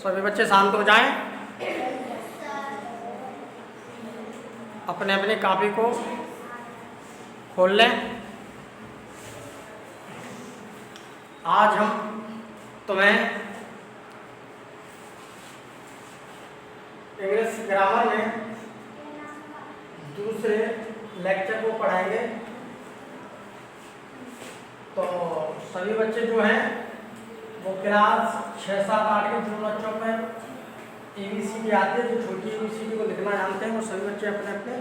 सभी बच्चे शांत हो जाएं, अपने अपने कॉपी को खोल लें। आज हम तुम्हें इंग्लिश ग्रामर में दूसरे लेक्चर को पढ़ाएंगे। तो सभी बच्चे जो हैं वो क्लास 6, 7, 8 के जो बच्चों में ABCD आते हैं, जो छोटी ABCD को लिखना जानते हैं, वो सभी बच्चे अपने अपने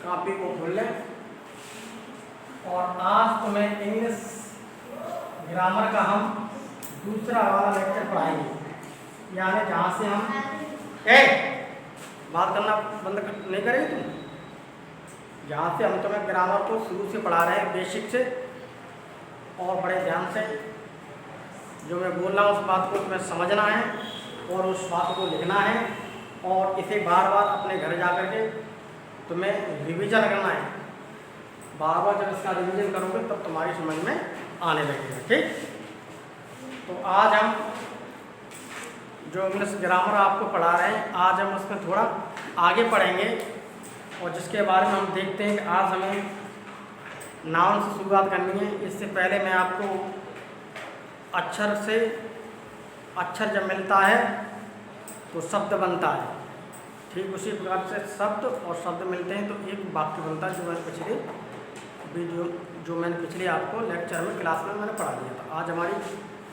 कॉपी को खोल लें। और आज तुम्हें इंग्लिश ग्रामर का हम दूसरा वाला लेक्चर पढ़ाएंगे, यानी जहाँ से हम बात करना बंद नहीं करेंगे तुम, जहाँ से हम तुम्हें ग्रामर को शुरू से पढ़ा रहे हैं, बेसिक से, और बड़े ध्यान से जो मैं बोल रहा हूँ उस बात को तुम्हें समझना है और उस बात को लिखना है, और इसे बार बार अपने घर जा कर के तुम्हें रिवीजन करना है। बार बार जब इसका रिवीजन करोगे तब तुम्हारी समझ में आने लगेगा। ठीक, तो आज हम जो इंग्लिश ग्रामर आपको पढ़ा रहे हैं, आज हम उसमें थोड़ा आगे पढ़ेंगे, और जिसके बारे में हम देखते हैं कि आज हमें नाउन से शुरुआत करनी है। इससे पहले मैं आपको अक्षर से, अक्षर जब मिलता है तो शब्द बनता है, ठीक उसी प्रकार से शब्द और शब्द मिलते हैं तो एक वाक्य बनता है, जो मैंने पिछले आपको लेक्चर में क्लास में मैंने पढ़ा दिया था। आज हमारी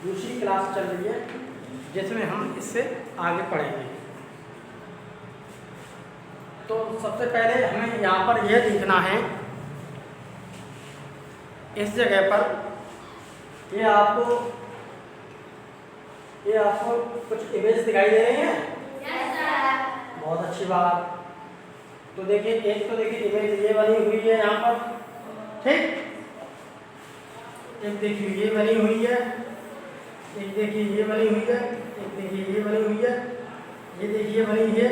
दूसरी क्लास चल रही है जिसमें हम इससे आगे पढ़ेंगे। तो सबसे पहले हमें यहाँ पर यह देखना है, इस जगह पर ये आपको कुछ इमेज दिखाई दे रही हैं? Yes, sir। बहुत अच्छी बात। तो देखिए, एक तो देखिए इमेज ये बनी हुई है यहाँ पर, ठीक, एक देखिए ये बनी हुई है, एक देखिए ये बनी हुई है, एक देखिए ये बनी हुई है, ये देखिए बनी हुई है।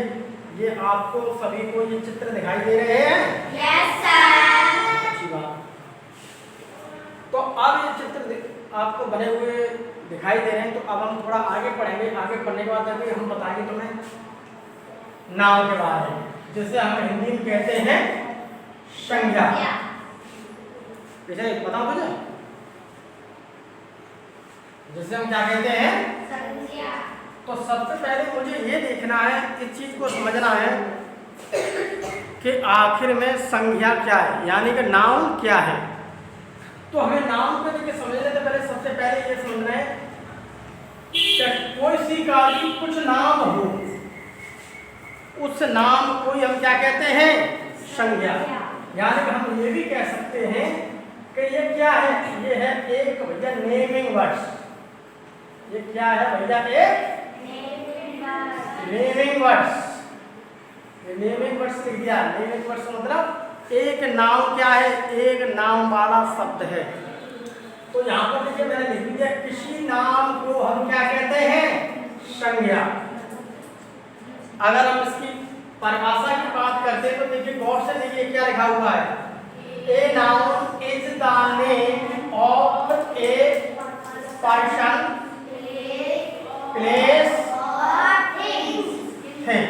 ये आपको सभी को ये चित्र दिखाई दे रहे हैं? Yes, sir। अच्छी बात। तो अब ये चित्र आपको बने हुए दिखाई दे रहे हैं, तो अब हम थोड़ा आगे पढ़ेंगे। आगे पढ़ने के बाद अभी हम बताएंगे तुम्हें नाम के बारे में, जिसे हम हिंदी में कहते हैं संज्ञा। जैसे बताओ तुझे, जिसे हम क्या कहते हैं? संज्ञा। तो सबसे पहले मुझे ये देखना है, इस चीज को समझना है कि आखिर में संज्ञा क्या है, यानी कि नाउन क्या है। तो हमें नाउन को देखिए समझने से पहले सबसे पहले ये समझना है कि कोई सी का भी कुछ नाम हो, उस नाम को हम क्या कहते हैं? संज्ञा। यानी कि हम ये भी कह सकते हैं कि ये क्या है? ये है एक भैया नेमिंग वर्ड्स। ये क्या है भैया? एक नेमिंग वर्ड्स। नेमिंग वर्ड्स लिख दिया। नेमिंग वर्ड्स मतलब एक नाम क्या है? एक नाम वाला शब्द है। तो यहाँ पर देखिए मैंने लिख दिया, किसी नाम को हम क्या कहते हैं? संज्ञा। अगर हम इसकी परिभाषा की बात करते हैं तो देखिए गौर से देखिए क्या लिखा हुआ है, a noun is the name of a person, place, thing.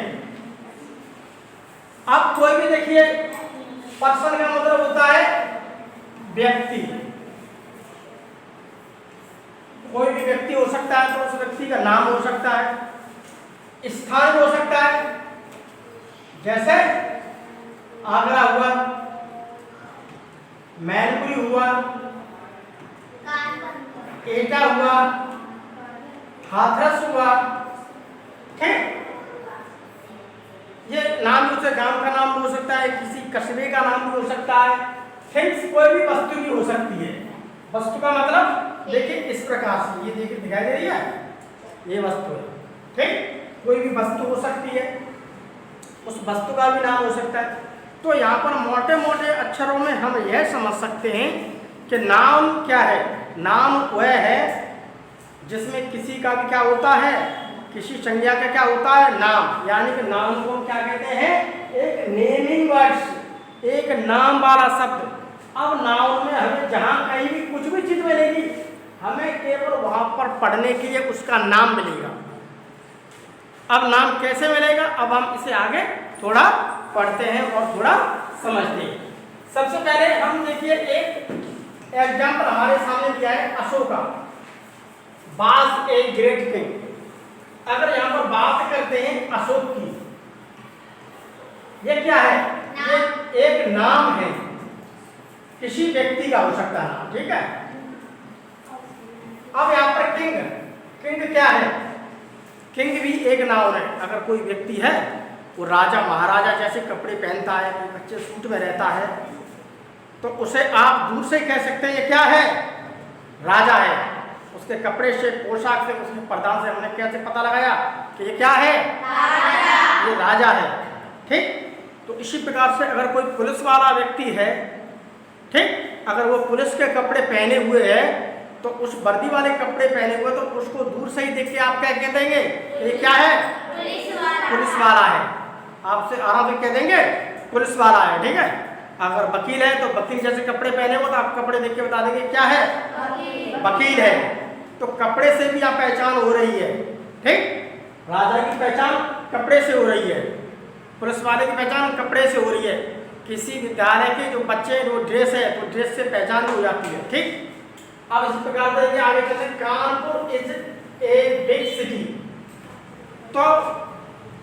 अब कोई भी देखिए, पर्सन का मतलब होता है व्यक्ति, कोई भी व्यक्ति हो सकता है, तो उस व्यक्ति का नाम हो सकता है, स्थान हो सकता है, जैसे आगरा हुआ, मैनपुरी हुआ, एटा हुआ, हाथरस हुआ, ठीक। ये नाम उसे गांव का नाम भी हो सकता है, किसी कस्बे का नाम भी हो सकता है, थिंग्स कोई भी वस्तु भी हो सकती है। वस्तु का मतलब देखिए इस प्रकार से, ये देखिए दिखाई दे रही है, ये वस्तु है, ठीक। कोई भी वस्तु हो सकती है, उस वस्तु का भी नाम हो सकता है। तो यहाँ पर मोटे मोटे अक्षरों में हम यह समझ सकते हैं कि नाम क्या है। नाम वह है जिसमें किसी का भी क्या होता है, किसी संज्ञा का क्या होता है? नाम। यानी कि नाम को हम क्या कहते हैं? एक नेमिंग वर्ड्स, एक नाम वाला शब्द। अब नाउन में हमें जहाँ कहीं भी कुछ भी चीज मिलेगी, हमें केवल वहाँ पर पढ़ने के लिए उसका नाम मिलेगा। अब नाम कैसे मिलेगा, अब हम इसे आगे थोड़ा पढ़ते हैं और थोड़ा समझते हैं। सबसे पहले हम देखिए एक एग्जाम्पल हमारे सामने दिया है Ashoka, was a great king. अगर यहाँ पर बात करते हैं अशोक की, ये क्या है, ये एक नाम है, किसी व्यक्ति का हो सकता है नाम, ठीक है। अब यहाँ पर किंग, किंग क्या है, किंग भी एक नाम है। अगर कोई व्यक्ति है वो राजा महाराजा जैसे कपड़े पहनता है, कोई अच्छे सूट में रहता है, तो उसे आप दूर से कह सकते हैं ये क्या है, राजा है। उसके कपड़े से, पोशाक से, उसके प्रदान से हमने कैसे पता लगाया कि ये क्या है, राजा। ये राजा है, ठीक। तो इसी प्रकार से अगर कोई पुलिस वाला व्यक्ति है, ठीक, अगर वो पुलिस के कपड़े पहने हुए है, तो उस वर्दी वाले कपड़े पहने हुए, तो उसको दूर से ही देख के आप क्या कह देंगे, ये क्या है, पुलिस वाला है। आपसे आराम से कह देंगे पुलिस वाला है, ठीक है। अगर वकील है तो वकील जैसे कपड़े पहने हो तो आप कपड़े देख के बता देंगे क्या है, वकील है। तो कपड़े से भी आप पहचान हो रही है, ठीक। राजा की पहचान कपड़े से हो रही है, पुलिस वाले की पहचान कपड़े से हो रही है। किसी विद्यालय के जो बच्चे जो ड्रेस है, तो ड्रेस से पहचान हो जाती है, ठीक। अब इस प्रकार से आगे चलते, Kanpur is a big city. तो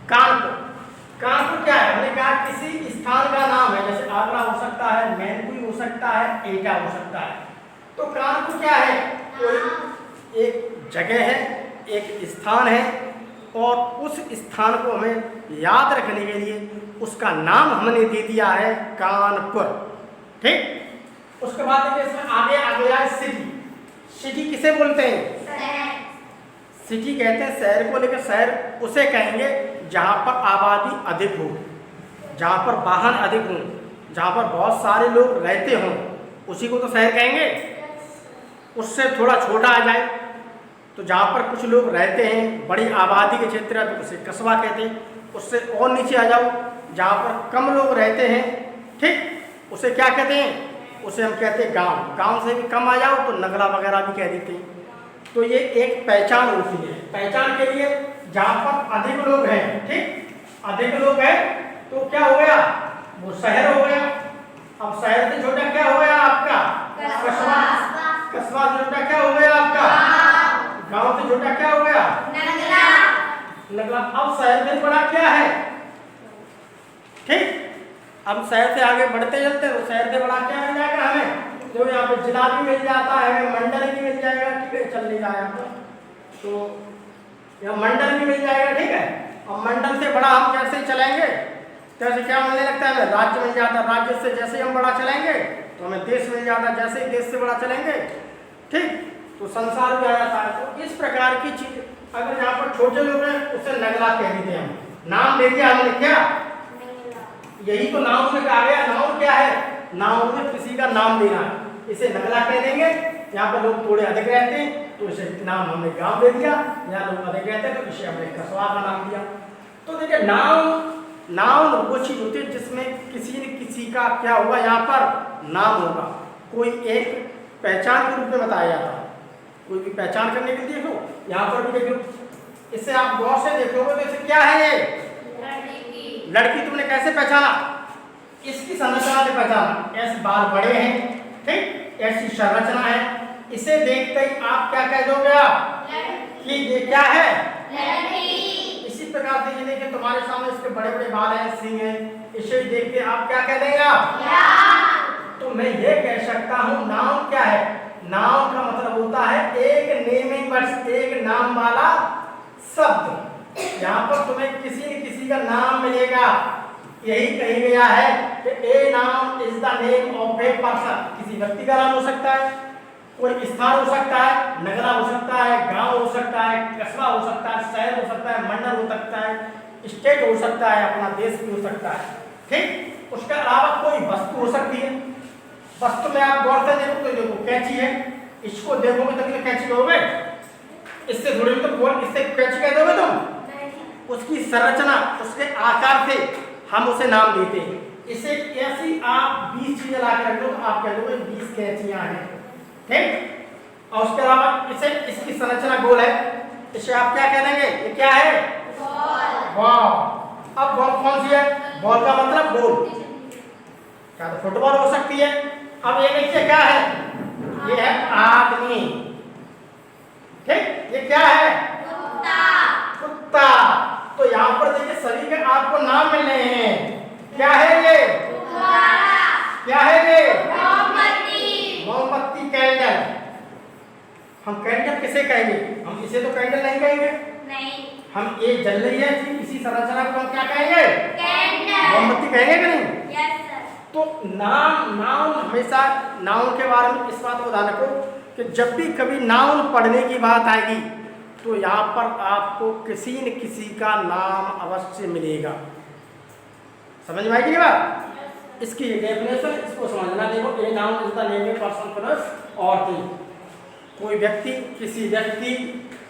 कानपुर, कानपुर क्या है, हमने कहा किसी स्थान का नाम है, जैसे आगरा हो सकता है, मैनपुरी हो सकता है, एटा हो सकता है। तो कानपुर क्या है, कोई एक जगह है, एक स्थान है, और उस स्थान को हमें याद रखने के लिए उसका नाम हमने दे दिया है कानपुर, ठीक। उसके बाद देखिए इसमें आगे आ गया है सिटी। सिटी किसे बोलते हैं, शहर। सिटी कहते हैं शहर को, लेकर शहर उसे कहेंगे जहाँ पर आबादी अधिक हो, जहाँ पर वाहन अधिक हों, जहाँ पर बहुत सारे लोग रहते हों, उसी को तो शहर कहेंगे। उससे थोड़ा छोटा आ जाए तो जहाँ पर कुछ लोग रहते हैं, बड़ी आबादी के क्षेत्र है, तो उसे कस्बा कहते हैं। उससे और नीचे आ जाओ जहाँ पर कम लोग रहते हैं, ठीक, उसे क्या कहते हैं, उसे हम कहते हैं गांव। गांव से भी कम आ जाओ तो नगरा वगैरह भी कह देते हैं। तो ये एक पहचान होती है। पहचान के लिए जहाँ पर अधिक लोग हैं, ठीक, अधिक लोग हैं, तो क्या हो गया, वो शहर हो गया। अब शहर से छोटा क्या हो गया आपका, कस्बा। कस्बा से छोटा क्या हो गया आपका, गांव से छोटा क्या हो गया, नगरा। अब शहर से बड़ा क्या है, ठीक। अब शहर से आगे बढ़ते चलते तो शहर से बड़ा क्या मिल जाएगा हमें, जो यहाँ पे जिला भी मिल जाता है, मंडल भी मिल जाएगा, ठीक है, चल नहीं जाएगा तो यहाँ मंडल भी मिल जाएगा, ठीक है। और मंडल से बड़ा हम जैसे चलेंगे जैसे क्या मिलने लगता है, राज्य मिल जाता है। राज्य से जैसे हम बड़ा चलेंगे तो हमें देश मिल जाता है, जैसे ही देश से बड़ा चलेंगे, ठीक, तो संसार भी आ जाता है। तो इस प्रकार की चीज, अगर यहाँ पर छोटे लोग हैं उसे नगला कह देते हैं, हम नाम दे दिया हमने, क्या, यही तो नाम में कहा गया। नाम क्या है, नाम में किसी का नाम देना, इसे नगला कह देंगे। यहाँ पर लोग थोड़े अधिक रहते हैं तो इसे नाम हमने गांव दे दिया, यहाँ लोग अधिक रहते हैं तो इसे हमने कस्बा का नाम दिया। तो देखिए नाम वो चीज होती है जिसमें किसी न किसी का क्या होगा, यहाँ पर नाम होगा, कोई एक पहचान के रूप में बताया जाता है। कोई भी पहचान करने के लिए देखो, यहाँ पर भी देखो, इससे आप गौर से देखोगे तो इसे क्या है, ये लड़की। तुमने कैसे पहचाना, इसकी संरचना से पहचाना, ऐसे बाल बड़े हैं, ठीक, ऐसी संरचना है। इसे देखते ही आप क्या कह दोगे आप कि ये क्या है, लड़की। इसी प्रकार से ये देखिए तुम्हारे सामने इसके बड़े बड़े बाल हैं, सिंह हैं, इसे देख के आप क्या कह देंगे आप, तो मैं ये कह सकता हूँ नाम क्या है, नाम का मतलब होता है एक नेमिंग वर्ड, एक नाम वाला शब्द। यहाँ पर तुम्हें किसी न किसी का नाम मिलेगा, यही कही गया है कि ए नाम is the name of a person. किसी व्यक्ति का नाम हो सकता है, कोई स्थान हो सकता है, नगरा हो सकता है, गांव हो सकता है, कस्बा हो सकता है, शहर हो सकता है, मंडल हो सकता है, स्टेट हो सकता है, अपना देश भी हो सकता है, ठीक। उसके अलावा कोई वस्तु हो सकती है। वस्तु में आप गौर से देखो तो देखो कैंची है, इसको देखोगे तभी तो कैंची कहोगे, इससे थोड़ी तो बोल, इससे कैंची कह दोगे तुम। उसकी संरचना, उसके आकार से हम उसे नाम देते हैं। इसे ऐसी आप 20 चीजें ला कर दो तो आप कह दोगे 20 कैंचियां हैं, ठीक। और उसके अलावा इसे, इसकी संरचना गोल है, इसे आप क्या कह देंगे, ये क्या है, बॉल। अब बॉल कौन सी है? बॉल का मतलब गोल, क्या तो फुटबॉल हो सकती है। अब ये देखिए क्या है, ये है आदमी, ठीक। ये क्या है? कुत्ता। तो यहाँ पर देखिए सभी के आपको नाम मिल रहे हैं। क्या है ये? क्या है ये? मोमबत्ती, कैंडल। हम कैंडल किसे कहेंगे? हम इसे तो कैंडल नहीं कहेंगे, नहीं। हम ये जल रही है इसी संरचना को हम क्या कहेंगे? कैंडल। मोमबत्ती कहेंगे कि नहीं? Yes sir. तो नाउन हमेशा नाउन के बारे में इस बात को ध्यान रखो कि जब भी कभी नाउन पढ़ने की बात आएगी तो यहाँ पर आपको किसी न किसी का नाम अवश्य मिलेगा। समझ में आएगी बात? इसकी डेफिनेशन इसको समझना। देखो, a noun is the name of person plus और थिंग। कोई व्यक्ति,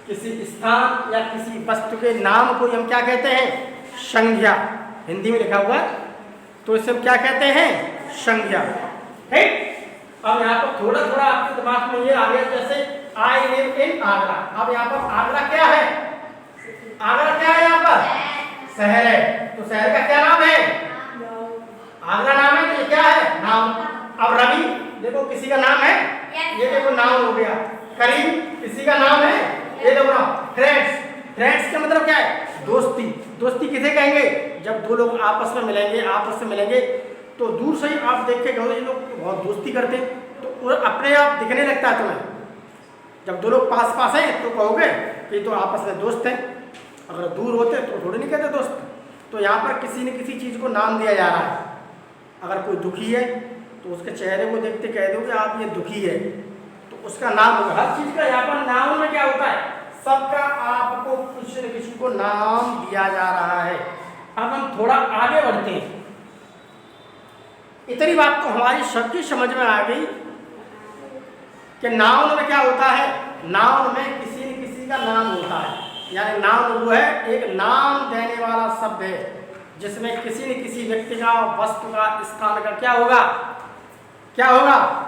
किसी स्थान या किसी वस्तु के नाम को हम क्या कहते हैं? संज्ञा। हिंदी में लिखा हुआ है तो इसे हम क्या कहते हैं? संज्ञा, ठीक। अब यहाँ पर थोड़ा थोड़ा आपके दिमाग में ये आ गया, जैसे आई लिव इन आगरा। अब यहाँ पर आगरा क्या है? आगरा क्या है? यहाँ पर शहर है, तो शहर का क्या नाम है? आगरा नाम है, तो ये क्या है? नाम। अब रवि देखो किसी का नाम है, ये देखो नाउन हो गया। करीम किसी का नाम है, ये देखो नाम। फ्रेंड्स का मतलब क्या है? दोस्ती। दोस्ती किसे कहेंगे? जब दो लोग आपस में मिलेंगे तो दूर से ही आप देख के कहोगे ये लोग बहुत दोस्ती करते हैं, तो वो अपने आप दिखने लगता है तुम्हें। जब दो लोग पास हैं तो कहोगे कि तो आपस में दोस्त हैं। अगर दूर होते तो थोड़े नहीं कहते दोस्त। तो यहाँ पर किसी न किसी चीज़ को नाम दिया जा रहा है। अगर कोई दुखी है तो उसके चेहरे को देखते कह दो कि आप ये दुखी है, तो उसका नाम होगा। हर चीज़ का यहाँ पर नाम में क्या होता है? सबका आपको किसी न किसी को नाम दिया जा रहा है। अब हम थोड़ा आगे बढ़ते हैं। इतनी बात तो हमारी सबकी समझ में आ गई कि नाउन में क्या होता है? नाउन में किसी न किसी का नाम होता है, यानी नाउन वो है एक नाम देने वाला शब्द है जिसमें किसी न किसी व्यक्ति का, वस्तु का, स्थान का क्या होगा?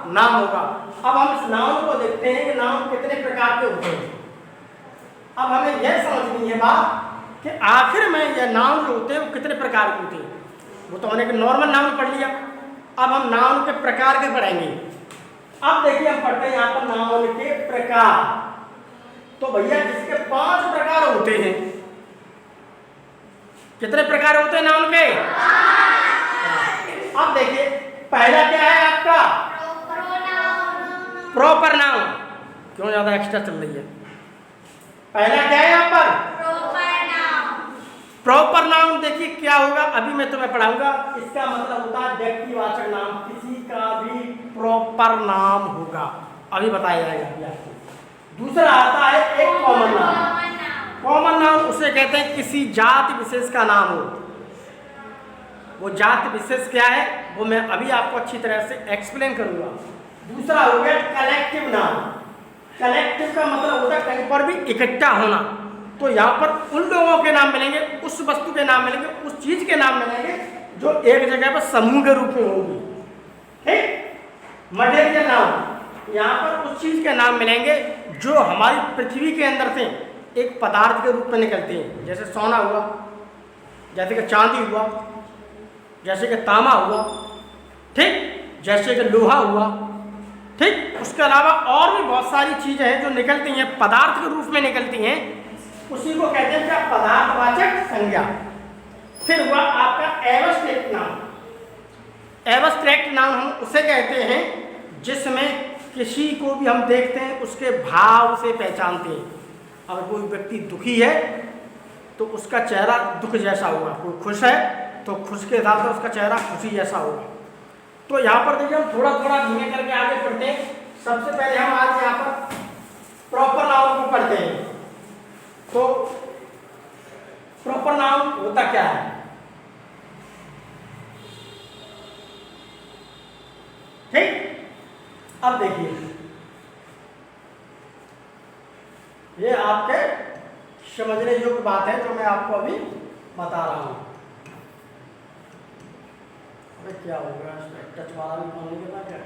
नाम होगा। अब हम इस नाउन को देखते हैं कि नाउन कितने प्रकार के होते हैं। अब हमें यह समझनी है बात कि आखिर में यह नाउन जो होते हैं वो कितने प्रकार के होते हैं। वो तो हमने नॉर्मल नाउन पढ़ लिया, अब हम नाउन के प्रकार के पढ़ेंगे। अब देखिए हम पढ़ते हैं यहाँ पर नाउन के प्रकार। तो भैया इसके 5 प्रकार होते हैं। कितने प्रकार होते हैं नाउन के? अब देखिए पहला क्या है आपका? Proper noun. क्यों ज्यादा एक्स्ट्रा चल रही है? पहला क्या है यहाँ पर? Proper noun. देखिए क्या होगा, अभी मैं तुम्हें पढ़ाऊंगा। इसका मतलब होता है व्यक्तिवाचक नाम, किसी का भी प्रॉपर नाम होगा, अभी बताया जाएगा आपको। दूसरा आता है एक कॉमन नाउन। कॉमन नाउन उसे कहते हैं किसी जाति विशेष का नाम हो। वो जाति विशेष क्या है वो मैं अभी आपको अच्छी तरह से एक्सप्लेन करूंगा। दूसरा हो गया कलेक्टिव नाउन। कलेक्टिव का मतलब होता है कहीं पर भी इकट्ठा होना। तो यहाँ पर उन लोगों के नाम मिलेंगे, उस वस्तु के नाम मिलेंगे, उस चीज के नाम मिलेंगे जो एक जगह पर समूह के रूप में होगी, ठीक। मटेरियल नाउन, यहाँ पर उस चीज के नाम मिलेंगे जो हमारी पृथ्वी के अंदर से एक पदार्थ के रूप में निकलते हैं। जैसे सोना हुआ, जैसे कि चांदी हुआ, जैसे कि तांबा हुआ, ठीक, जैसे कि लोहा हुआ, ठीक। उसके अलावा और भी बहुत सारी चीजें हैं जो निकलती हैं, पदार्थ के रूप में निकलती हैं, उसी को कहते हैं क्या? पदार्थवाचक संज्ञा। फिर हुआ आपका एब्स्ट्रैक्ट नाउन। एब्स्ट्रैक्ट नाउन हम उसे कहते हैं जिसमें किसी को भी हम देखते हैं उसके भाव से पहचानते हैं। अगर कोई व्यक्ति दुखी है तो उसका चेहरा दुख जैसा होगा, कोई खुश है तो खुश के हिसाब से उसका चेहरा खुशी जैसा होगा। तो यहाँ पर देखिए हम थोड़ा थोड़ा धीमे करके आगे पढ़ते हैं। सबसे पहले हम आज यहाँ पर प्रॉपर नाउन को पढ़ते हैं। तो प्रॉपर नाउन होता क्या है? ठीक। अब देखिए ये आपके समझने योग्य बात है जो मैं आपको अभी बता रहा हूं। अरे क्या हो गया, टच वाला भी फोन नहीं करना क्या?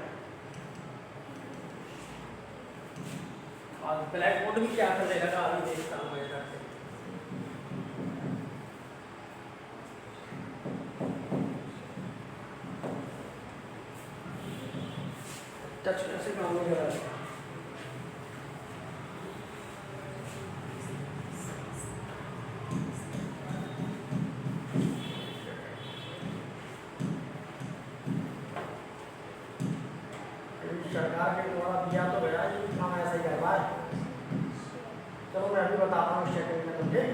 आज ब्लैक बोर्ड भी क्या कर देगा, अभी देखता हूँ मैं इधर से। टच कैसे काम नहीं कर रहा है? सरकार के द्वारा दिया तो गया है, इतना मैं ऐसा ही कर रहा है। चलो मैं अभी बताता हूँ सेकंड में मुझे।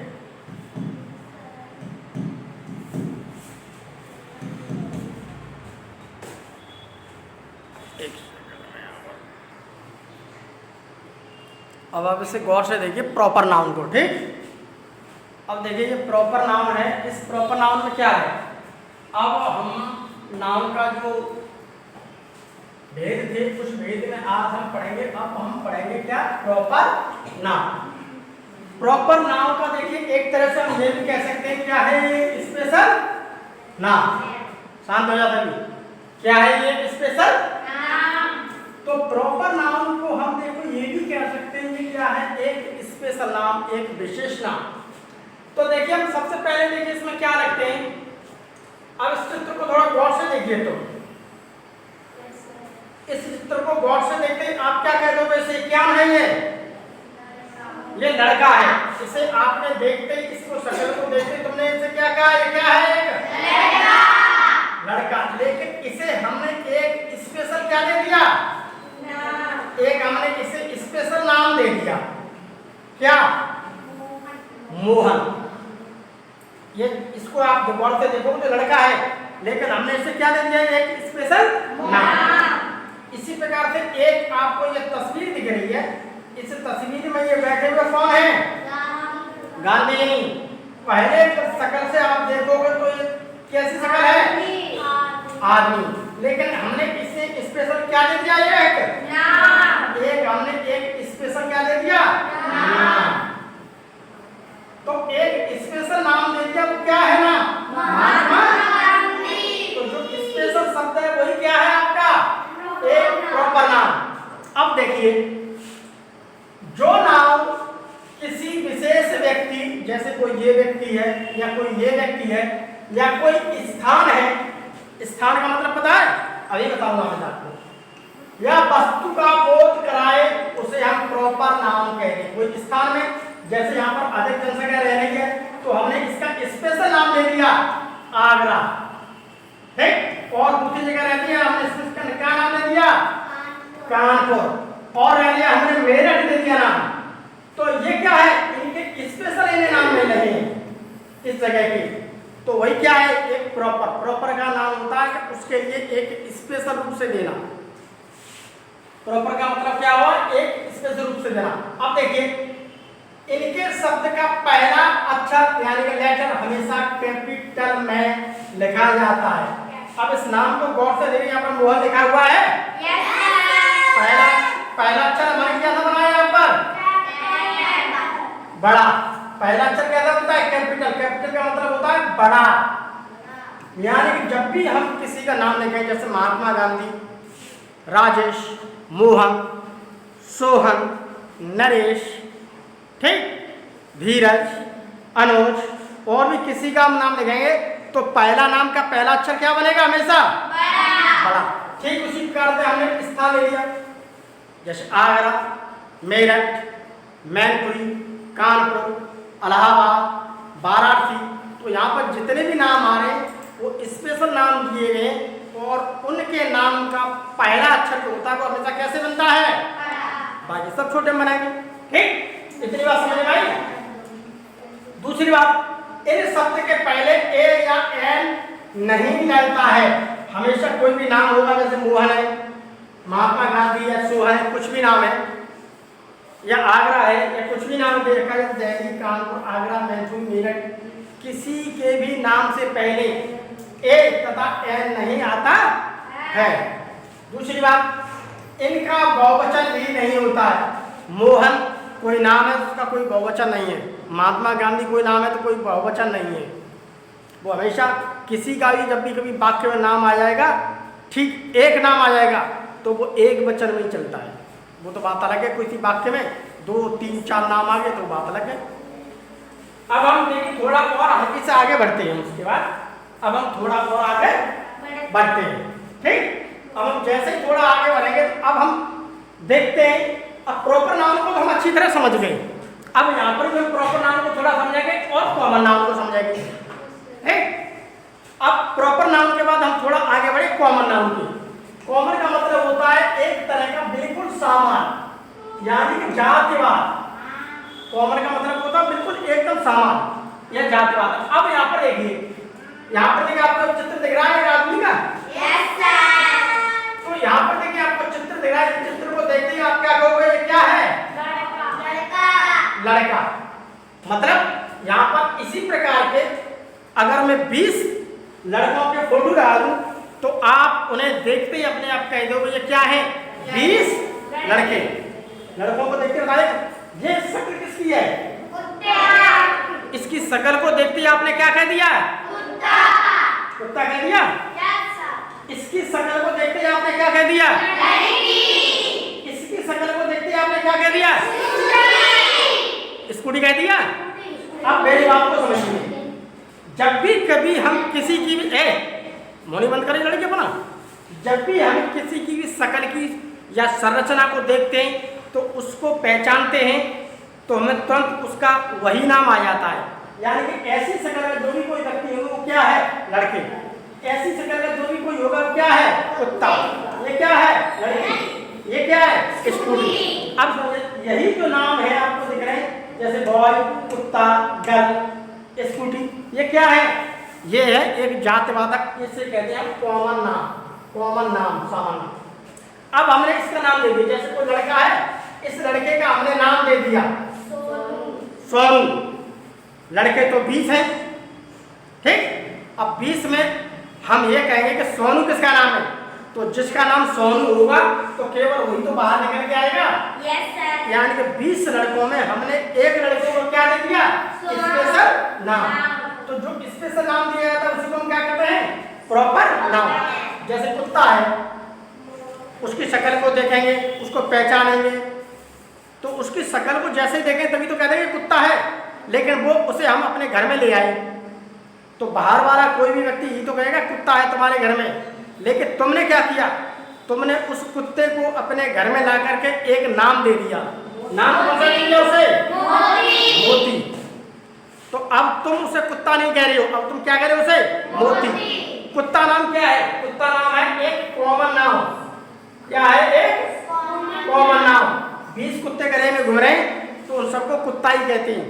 अब आप इसे गौर से देखिए प्रॉपर नाउन को, ठीक। अब देखिए ये प्रॉपर नाउन है, इस प्रॉपर नाउन में क्या है? अब हम नाउन का जो भेद थे, कुछ भेद में आज हम पढ़ेंगे। अब हम पढ़ेंगे क्या? Proper noun. प्रॉपर नाउन का देखिए एक तरह से हम ये भी कह सकते हैं, क्या है ये? Special noun. शांत हो जाता है, क्या है ये? Special noun. तो प्रॉपर नाउन को हम देखो ये भी कह सकते हैं, ये क्या है? एक स्पेशल नाम, एक विशेष नाम। तो देखिए हम सबसे पहले देखिए इसमें क्या रखते हैं। अब इस चित्र को थोड़ा गौर से देखिए, तो इस चित्र को गौर से देखते हैं, आप क्या कह दोगे इसे? क्या है ये लड़का है। इसे आपने देखते ही, इसको शक्ल को देखते ही तुमने इसे क्या कहा? ये क्या है? एक लड़का। लेकिन इसे हमने एक स्पेशल क्या दे दिया? एक हमने इसे स्पेशल नाम दे दिया, क्या? मोहन। ये इसको आप गौर से देखोगे तो लड़का है, लेकिन हमने इसे क्या दे दिया? एक स्पेशल नाम। इसी प्रकार से एक आपको ये तस्वीर दिख रही है, इस तस्वीर में ये बैठे हुए कौन है? गांधी। पहले शक्ल से आप देखोगे तो ये कैसी शक्ल है? आदमी। लेकिन हमने इसे स्पेशल क्या दे दिया? एक हमने एक स्पेशल क्या दे दिया? नाम। तो एक स्पेशल नाम दे दिया, तो क्या है ना? महात्मा गांधी। तो जो स्पेशल शब्द है वही क्या है आपका? एक प्रॉपर नाम। अब देखिए, जो नाम किसी विशेष व्यक्ति, जैसे कोई ये व्यक्ति है या कोई ये व्यक्ति है या कोई स्थान है, स्थान का मतलब पता है? अभी बताऊंगा मैं आपको। या वस्तु का बोध कराए उसे हम प्रॉपर नाम कहेंगे। कोई स्थान में, जैसे यहाँ पर अधिक जनसंख्या रह रही है, तो हमने इसका स्पेशल नाम दे दिया आगरा, ठीक। और दूसरी जगह रहती है, हमने इसका क्या नाम दे दिया? कानपुर। और रह लिया हमने मेरठ दे दिया नाम। तो ये क्या है? इनके स्पेशल इन्हें नाम नहीं लगे इस जगह के। तो वही क्या है? एक प्रॉपर का नाम होता है कि उसके लिए एक स्पेशल रूप से देना। प्रॉपर का मतलब क्या हुआ? एक स्पेशल रूप से देना। अब देखिए, इनके शब्द का पहला अक्षर यानी कि लेटर हमेशा कैपिटल में लिखा जाता है। अब इस नाम को गौर से देखिए, यहाँ पर मोहन लिखा हुआ है। पहला अक्षर हमारे क्या था बनाया? यहाँ पर बड़ा। पहला अक्षर कैसा होता है? कैपिटल। कैपिटल का मतलब होता है बड़ा। यानी कि जब भी हम किसी का नाम लिखें, जैसे महात्मा गांधी, राजेश, मोहन, सोहन, नरेश, ठीक, धीरज, अनुज, और भी किसी का हम नाम लिखेंगे तो पहला नाम का पहला अक्षर क्या बनेगा? हमेशा बड़ा। ठीक उसी प्रकार से हमने स्थान ले लिया, जैसे आगरा, मेरठ, मैनपुरी, कानपुर, इलाहाबाद, वाराणसी। तो यहाँ पर जितने भी नाम आ रहे हैं वो स्पेशल नाम दिए गए, और उनके नाम का पहला अक्षर जो होता है वो हमेशा कैसे बनता है? बाकी सब छोटे बनाएंगे, ठीक। इतनी बात समझ में आई। दूसरी बात, इन शब्द के पहले ए या एन नहीं लगता है। हमेशा कोई भी नाम होगा, जैसे मोहन है, महात्मा गांधी है, सोहन है, कुछ भी नाम है, या आगरा है, या कुछ भी नाम दे रखा है, दिल्ली, कानपुर, आगरा, मैनपुर, मेरठ, किसी के भी नाम से पहले ए तथा एन नहीं आता है। दूसरी बात, इनका बहुवचन भी नहीं होता है। मोहन कोई नाम है, उसका कोई बहुवचन नहीं है। महात्मा गांधी कोई नाम है तो कोई बहुवचन नहीं है। वो हमेशा किसी का भी जब भी कभी वाक्य में नाम आ जाएगा, ठीक एक नाम आ जाएगा तो वो एक वचन में ही चलता है। वो तो बात अलग है, किसी वाक्य में 2, 3, 4 नाम आ गए तो बात अलग है। अब हम देखिए थोड़ा और हल्के से आगे बढ़ते हैं। उसके बाद अब हम थोड़ा और आगे बढ़ते हैं, ठीक। अब हम जैसे ही थोड़ा आगे बढ़ेंगे तो अब हम देखते हैं, अब प्रॉपर नाउन को तो हम अच्छी तरह समझ गए, अब यहाँ पर भी हम प्रॉपर नाउन को थोड़ा समझेंगे और कॉमन नाउन को समझेंगे, है। अब प्रॉपर नाउन के बाद हम थोड़ा आगे बढ़े कॉमन नाउन की। कॉमन का मतलब होता है एक तरह का बिल्कुल सामान, यानी कि जातिवाद। कॉमन का मतलब होता है बिल्कुल एकदम सामान या जातिवाद। अब यहाँ पर देखिए, यहाँ पर देखिए आपको चित्र दिख रहा है एक आदमी का। Yes sir. तो यहाँ पर देखिए आपको चित्र दिख रहा है, चित्र को देखते ही आप क्या कहोगे, ये क्या है? लड़का। लड़का। मतलब यहाँ पर इसी प्रकार के अगर मैं 20 लड़कों के फोटो डालूं तो आप उन्हें देखते ही अपने आप कह दोगे ये क्या है? 20 लड़के। लड़कों को देखते बताए ये शक्ल किसकी है? कुत्ते। इसकी शक्ल को देखते ही आपने क्या कह दिया? कुत्ता। कुत्ता कह दिया। Yes sir. इसकी शक्ल को देखते ही आपने क्या कह दिया? लड़की। इसकी शक्ल को देखते ही आपने क्या कह दिया? स्कूटी कह दिया। अब मेरी बात को समझिए, जब भी कभी हम किसी की भी मोनी बंद करें लड़के अपना, जब भी हम किसी की भी शक्ल की या संरचना को देखते हैं तो उसको पहचानते हैं तो हमें तुरंत उसका वही नाम आ जाता है। यानी कि ऐसी शक्ल का जो भी कोई व्यक्ति होगा वो क्या है? लड़के। ऐसी शक्ल का जो भी कोई होगा वो क्या है? कुत्ता। ये क्या है? लड़की। ये क्या है? स्कूटी। अब समझिए यही जो नाम है आपको दिख रहे हैं, जैसे बॉय, कुत्ता, गर्ल, स्कूटी, ये क्या है? ये है एक जातिवादक, इसे कहते हैं कॉमन नाम। कॉमन नाम, सामान्य। अब हमने इसका नाम दे दिया, जैसे कोई लड़का है, इस लड़के का हमने नाम दे दिया सोनू। लड़के तो 20 हैं, ठीक। अब 20 में हम ये कहेंगे कि सोनू किसका नाम है, तो जिसका नाम सोनू होगा तो केवल वही तो बाहर निकल के आएगा। Yes sir. यानी कि 20 लड़कों में हमने एक लड़के को क्या दे दिया? स्पेशल नाम। तो जो स्पेशल नाम दिया जाता है उसी को हम क्या कहते हैं? प्रॉपर नाम। जैसे कुत्ता है, उसकी शक्ल को देखेंगे, उसको पहचानेंगे, तो उसकी शक्ल को जैसे ही देखें तभी तो कह देंगे कुत्ता है। लेकिन वो उसे हम अपने घर में ले आए तो बाहर वाला कोई भी व्यक्ति ये तो कहेगा कुत्ता है तुम्हारे घर में, लेकिन तुमने क्या किया? तुमने उस कुत्ते को अपने घर में ला करके एक नाम दे दिया। नाम कौन सा दे दिया उसे? मोती। मोती। तो अब तुम उसे कुत्ता नहीं कह रहे हो, अब तुम क्या कह रहे हो उसे? मोती। कुत्ता नाम क्या है? कुत्ता नाम है एक कॉमन नाम। क्या है? एक कॉमन नाम। 20 कुत्ते गले में घूम रहे हैं तो उन सबको कुत्ता ही कहते हैं।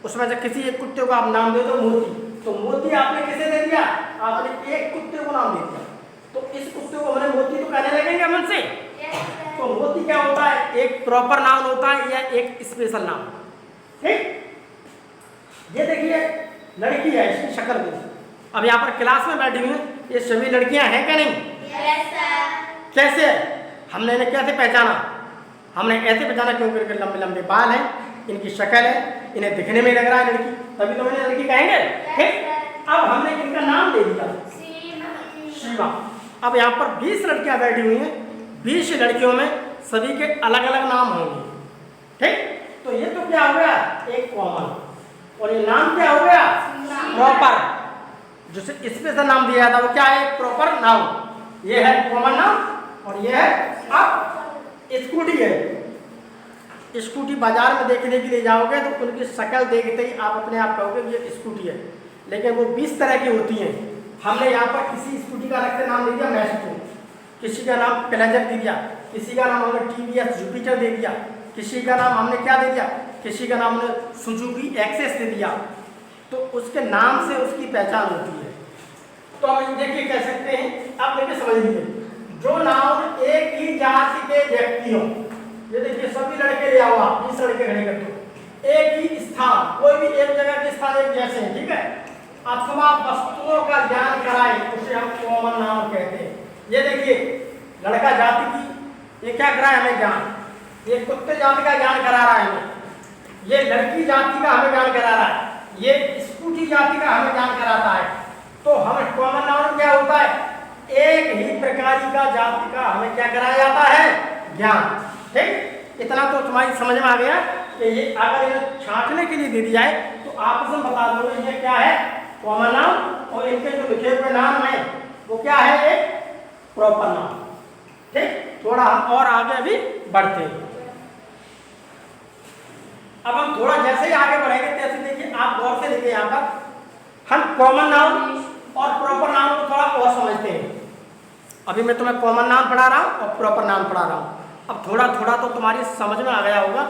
उसमें से किसी एक कुत्ते को आप नाम दे दो मोती, तो मोती आपने किसे दे दिया? आपने एक कुत्ते को नाम दे दिया, तो इस कुत्ते को हमने मोती तो कहने लगेंगे मन से। तो मोती क्या होता है? एक प्रॉपर नाउन होता है या एक स्पेशल नाम, ठीक। ये देखिए लड़की है, इसकी शक्ल को, अब यहाँ पर क्लास में बैठी हुई हैं, ये सभी लड़कियां हैं क्या नहीं? Yes sir. कैसे? हमने इन्हें कैसे पहचाना? हमने ऐसे पहचाना क्योंकि इनके लंबे लंबे बाल हैं, इनकी शक्ल है, इन्हें दिखने में लग रहा है लड़की, तभी तो इन्हें लड़की कहेंगे, ठीक। अब हमने इनका नाम दे दिया शिवा। अब यहाँ पर 20 लड़कियां बैठी हुई हैं, 20 लड़कियों में सभी के अलग अलग नाम होंगे, ठीक। तो ये तो क्या हो गया? एक कॉमन। और ये नाम क्या हो गया? प्रॉपर। जिसे स्पेशल नाम दिया था वो क्या है? Proper noun. ये है कॉमन नाउन और ये है अब स्कूटी है। स्कूटी बाजार में देखने के लिए जाओगे तो उनकी शक्ल देखते ही आप अपने आप कहोगे ये स्कूटी है, लेकिन वो 20 तरह की होती हैं। हमने यहाँ पर किसी स्कूटी का रखते नाम दे दिया मैस्ट्रो, किसी का नाम प्लेजर दे दिया, किसी का नाम हमने टीवीएस जुपिटर दे दिया, किसी का नाम हमने क्या दे दिया? किसी का नाम हमने सुजुकी एक्सेस दे दिया। तो उसके नाम से उसकी पहचान होती है। तो हम देखिए कह सकते हैं, आप देखिए समझ लीजिए, जो नाम एक ही जाति के व्यक्ति हो, ये देखिए सभी लड़के ले आओ, आप 20 लड़के खड़े कर दो, एक ही स्थान, कोई भी एक जगह के स्थान एक जैसे हैं, ठीक है, अथवा वस्तुओं का ज्ञान कराए, उसे हम कॉमन नाम कहते हैं। ये देखिए लड़का जाति की ये क्या करा है हमें ज्ञान, ये कुत्ते जाति का ज्ञान करा रहा है हमें, ये लड़की जाति का हमें ज्ञान करा रहा है, ये स्कूटी जाति का हमें ज्ञान कराता है। तो हमें कॉमन नाउन क्या होता है? एक ही प्रकार का जाति का हमें क्या कराया जाता है? ज्ञान, ठीक। इतना तो तुम्हारी समझ में आ गया कि ये अगर इन्हें छांटने के लिए दे दिया है तो आपस में बता दो ये क्या है? कॉमन नाउन, और इनके जो लिखे हुए नाम है वो क्या है? एक प्रॉपर नाउन। ठीक, थोड़ा हम और आगे अभी बढ़ते हैं। अब हम थोड़ा जैसे ही आगे बढ़ेंगे तैसे देखिए, आप गौर से देखिए, यहाँ पर हम कॉमन नाउन और प्रॉपर नाउन को थोड़ा और समझते हैं। अभी मैं तुम्हें कॉमन नाउन पढ़ा रहा हूँ और प्रॉपर नाउन पढ़ा रहा हूँ। अब थोड़ा थोड़ा तो तुम्हारी समझ में आ गया होगा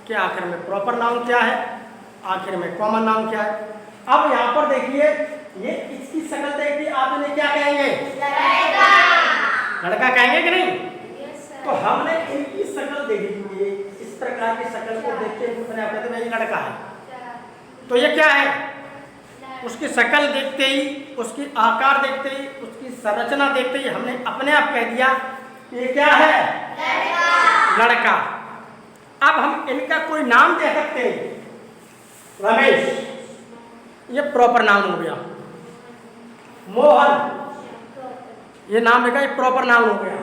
कि आखिर में प्रॉपर नाउन क्या है, आखिर में कॉमन नाउन क्या है। अब यहाँ पर देखिए, ये इसकी शक्ल देखिए, आप इन्हें क्या कहेंगे? लड़का कहेंगे कि नहीं? तो हमने इनकी शक्ल देखी हुई है, इस प्रकार की शक्ल को देखते हुए मैंने कहते हैं ये लड़का है। तो ये क्या है? उसकी शक्ल देखते ही, उसकी आकार देखते ही, उसकी संरचना देखते ही हमने अपने आप कह दिया ये क्या है? लड़का। अब हम इनका कोई नाम दे सकते हैं। रमेश, ये प्रॉपर नाउन हो गया। मोहन, ये नाम लिखा, ये प्रॉपर नाउन हो गया।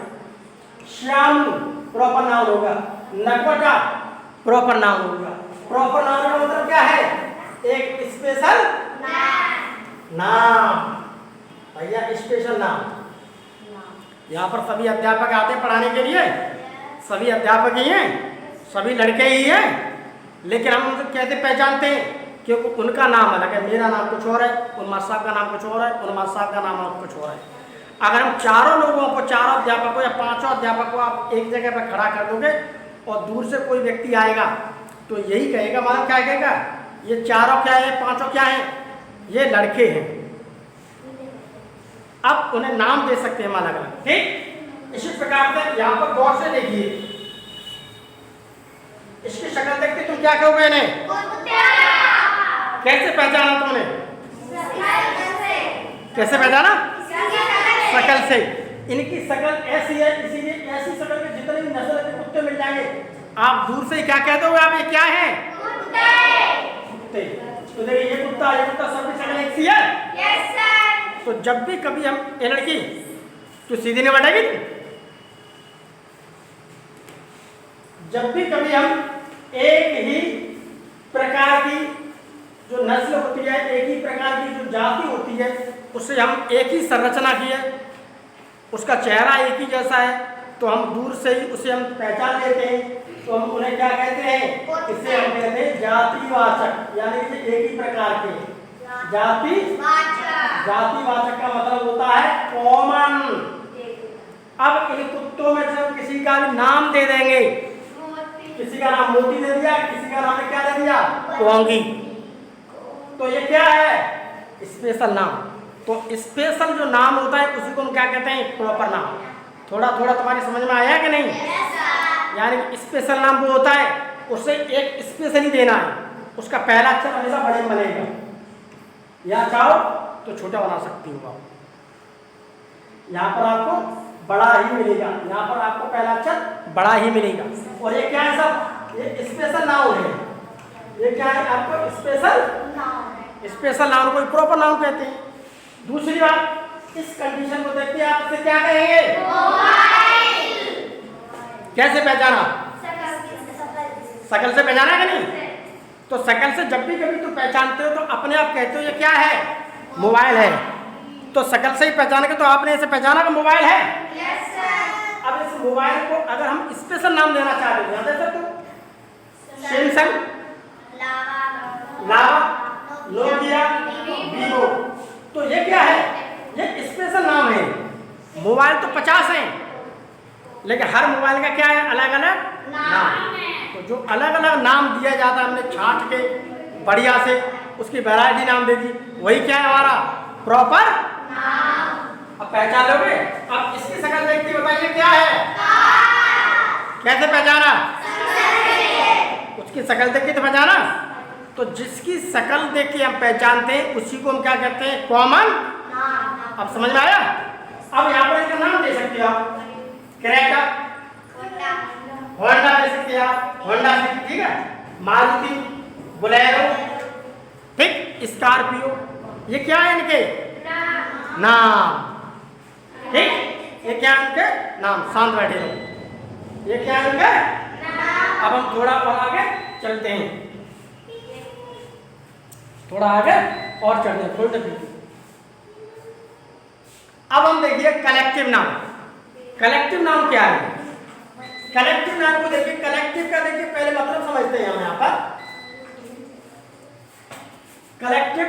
श्याम, प्रॉपर नाउन होगा। नटवटा, प्रॉपर नाउन होगा। प्रॉपर नाउन का मतलब क्या है? एक स्पेशल नाम। भैया स्पेशल नाम। यहाँ पर सभी अध्यापक आते हैं पढ़ाने के लिए, सभी अध्यापक ही हैं, सभी लड़के ही हैं, लेकिन हम उनको कैसे पहचानते हैं? क्योंकि उनका नाम अलग है, मेरा नाम कुछ और है, उन्माद साहब का नाम कुछ और है, उन्माद साहब का नाम कुछ और है। अगर हम चारों लोगों को, चारों अध्यापकों या पांचों अध्यापकों को आप एक जगह पर खड़ा कर दोगे और दूर से कोई व्यक्ति आएगा तो यही कहेगा, मालूम क्या कहेगा? ये चारों क्या है, पांचों क्या है? ये लड़के हैं। अब उन्हें नाम दे सकते हैं अलग अलग, ठीक? इसी प्रकार से यहाँ पर गौर से देखिए, इसकी शक्ल देखते तुम क्या कहोगे इन्हें? कैसे पहचाना तुमने? कैसे पहचाना? शकल से। इनकी शकल ऐसी है, इसीलिए ऐसी शकल के जितने भी नस्ल के कुत्ते मिल जाएंगे, आप दूर से क्या कह दोगे? आप ये क्या है? कुत्ते। तो देखिए, ये कुत्ता सबकी शक्ल एक सी है। Yes sir. तो जब भी कभी हम ये लड़की तो सीधी नहीं बैठेगी, जब भी कभी हम एक ही प्रकार की जो नस्ल होती है, एक ही प्रकार की जो जाति होती है, उससे हम एक ही संरचना की है, उसका चेहरा एक ही जैसा है, तो हम दूर से ही उसे हम पहचान लेते हैं। तो हम उन्हें क्या कहते हैं? इसे हम कहते हैं जातिवाचक, यानी कि एक ही प्रकार के। जातिवाचक का मतलब होता है कॉमन। अब इन कुत्तों में से किसी का भी नाम दे देंगे, किसी का नाम मोती दे दिया, किसी का नाम क्या दे दिया? कोंगी। तो ये क्या है? स्पेशल नाम। तो स्पेशल जो नाम होता है उसी को हम क्या कहते हैं? प्रॉपर नाम। थोड़ा थोड़ा तुम्हारी समझ में आया कि नहीं? यानी स्पेशल नाम वो होता है, उसे एक स्पेशल ही देना है, उसका पहला अक्षर हमेशा बड़े में बनेगा, या चाहो तो छोटा बना सकती हो आप। यहाँ पर आपको बड़ा ही मिलेगा, यहाँ पर आपको पहला अक्षर बड़ा ही मिलेगा। और ये क्या है सब? ये स्पेशल नाउन है। ये क्या है? आपको स्पेशल नाउन को प्रॉपर नाउन कहते हैं। दूसरी बात, इस कंडीशन को देखते आप इसे क्या कहेंगे? कैसे पहचाना? शकल से पहचाना कि नहीं? तो शकल से जब भी कभी तुम पहचानते हो तो अपने आप कहते हो ये क्या है? मोबाइल है। तो शकल से ही पहचानेंगे, तो आपने इसे पहचाना कि मोबाइल है। Yes sir. अब इस मोबाइल को अगर हम स्पेशल नाम देना चाहते हैं, जैसे तो सैमसंग, लावा, नोकिया, वीवो, तो ये क्या है? ये स्पेशल नाम है। मोबाइल तो 50 हैं, लेकिन हर मोबाइल का क्या है? अलग अलग नाम। तो जो अलग अलग नाम दिया जाता है, हमने छांट के बढ़िया से उसकी वैरायटी नाम दे दी, वही क्या है? हमारा प्रॉपर नाम। अब पहचान लोगे? अब इसकी शक्ल देखती बताइए क्या है? कैसे पहचाना? उसकी शक्ल देख के तो पहचाना। तो जिसकी शक्ल देख के हम पहचानते हैं उसी को हम क्या कहते हैं? कॉमन। अब समझ में आया? अब यहाँ पर इसका नाम दे सकते हो आप, क्रेटा, होंडा दे सकते हैं आप, होंडा सिटी, ठीक है, मारुति, बोलेरो, ठीक, स्कॉर्पियो, ये क्या है इनके नाम, ठीक, ये क्या है इनके नाम? शांत बैठे रहो। ये क्या है इनके? अब हम थोड़ा और आगे चलते हैं, थोड़ा आगे और चलते हैं, थोड़ी। अब हम देखिए कलेक्टिव नाम। कलेक्टिव नाउन क्या है? कलेक्टिव नाउन को देखिए, कलेक्टिव का देखिए पहले मतलब समझते हैं हम यहाँ पर। कलेक्टिव,